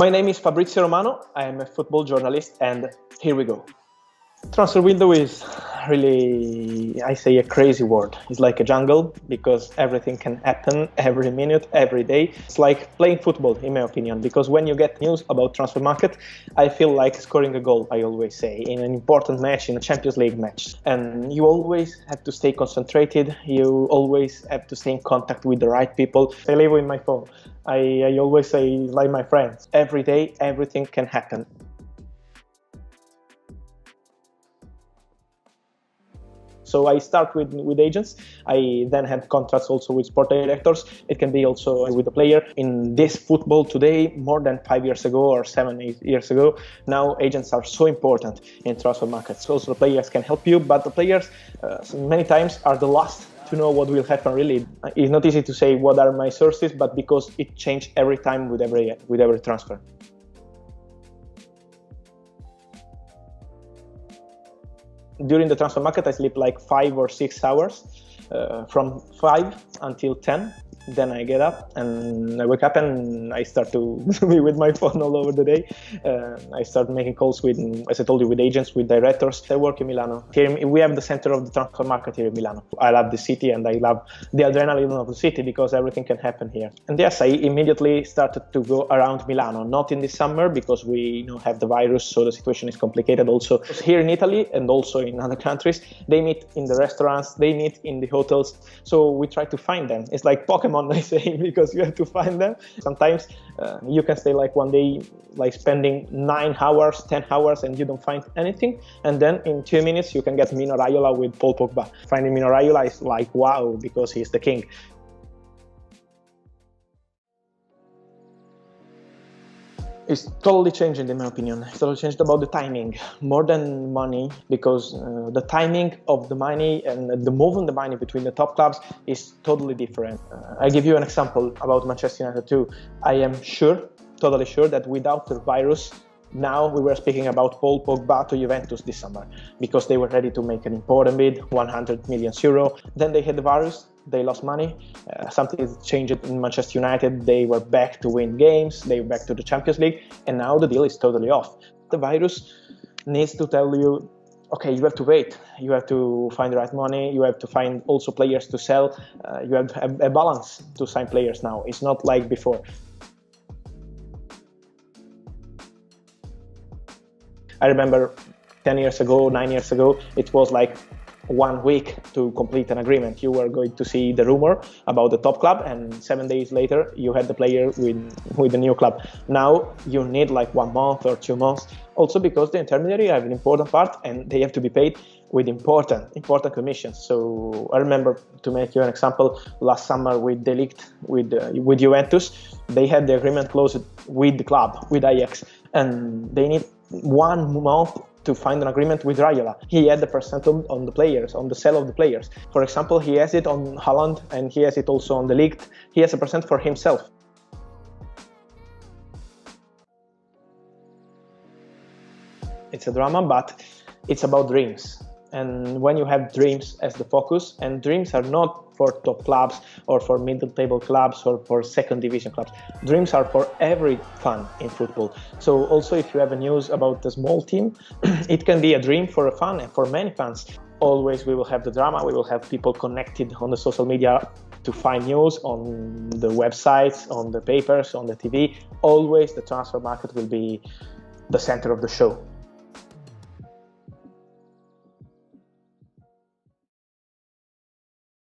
My name is Fabrizio Romano. I am a football journalist, and here we go. Transfer window is really, I say, a crazy word. It's like a jungle because everything can happen every minute, every day. It's like playing football, in my opinion, because when you get news about transfer market, I feel like scoring a goal, I always say, in an important match, in a Champions League match. And you always have to stay concentrated. You always have to stay in contact with the right people. I live with my phone. I always say, like my friends, every day, everything can happen. So I start with agents. I then have contracts also with sport directors. It can be also with the player. In this football today, more than 5 years ago or 7-8 years ago, now agents are so important in transfer markets. Also the players can help you, but the players many times are the last to know what will happen really. It's not easy to say what are my sources, but because it changes every time with every transfer. During the transfer market, I sleep like 5 or 6 hours, from 5 until 10. Then I get up and I wake up and I start to be with my phone all over the day. I start making calls with, as I told you, with agents, with directors. I work in Milano. Here we have the center of the transfer market here in Milano. I love the city and I love the adrenaline of the city because everything can happen here. And yes, I immediately started to go around Milano, not in the summer because we have the virus, so the situation is complicated also. Here in Italy and also in other countries, they meet in the restaurants, they meet in the hotels. So we try to find them. It's like Pokemon, I say, because you have to find them. Sometimes you can stay like one day, like spending 9 hours, 10 hours, and you don't find anything. And then in 2 minutes, you can get Mino Raiola with Paul Pogba. Finding Mino Raiola is like, wow, because he's the king. It's totally changing, in my opinion. It's totally changed about the timing, more than money, because the timing of the money and the moving the money between the top clubs is totally different. I give you an example about Manchester United too. I am sure, totally sure, that without the virus, now we were speaking about Paul Pogba to Juventus this summer, because they were ready to make an important bid, 100 million euro. Then they had the virus. They lost money. Something changed in Manchester United. They were back to win games. They were back to the Champions League. And now the deal is totally off. The virus needs to tell you, okay, you have to wait. You have to find the right money. You have to find also players to sell. You have to have a balance to sign players now. It's not like before. I remember 10 years ago, 9 years ago, it was like 1 week to complete an agreement. You were going to see the rumor about the top club, and 7 days later you had the player with the new club. Now you need like 1 month or 2 months, also because the intermediary have an important part and they have to be paid with important commissions. So I remember, to make you an example, last summer with De Ligt, with Juventus, they had the agreement closed with the club, with Ajax, and they need 1 month to find an agreement with Raiola. He had the percent on the players, on the sale of the players. For example, he has it on Haaland and he has it also on De Ligt. He has a percent for himself. It's a drama, but it's about dreams. And when you have dreams as the focus, and dreams are not for top clubs or for middle table clubs or for second division clubs. Dreams are for every fan in football. So also if you have a news about a small team, it can be a dream for a fan and for many fans. Always we will have the drama, we will have people connected on the social media to find news, on the websites, on the papers, on the TV. Always the transfer market will be the center of the show.